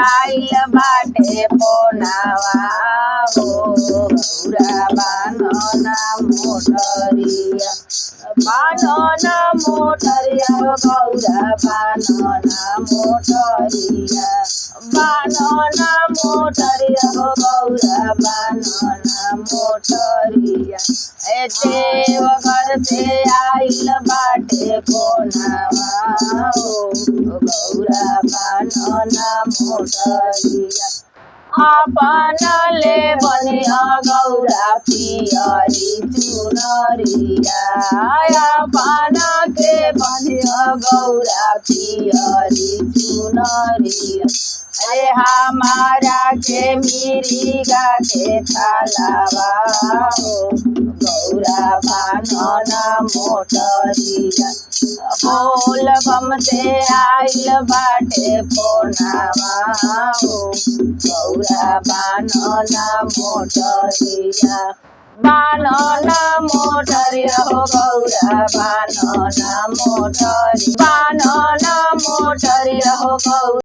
आइल बाटे पोनावा हो गौरा बानना मोटरिया बानना मोटरिया हो गौरा बानना मोटरिया बानना मोटरिया हो गौरा बानना मोटरिया ए देवघर से आइल बाटे पोनावा हो गौरा बानना मोटरिया आपन ले बनिया गौरा पियरी चुनरिया आपन के बनिया गौरा पियरी चुनरिया अरे हमारा के मिरिगा के थालावा हो गौरा बानना मोटरिया बोल बम से आइल बाटे पोनावा हो गौरा बानना मोटरिया बानना मोटरिया हो गौरा बानना मोटरिया बानना मोटरिया हो गौरा।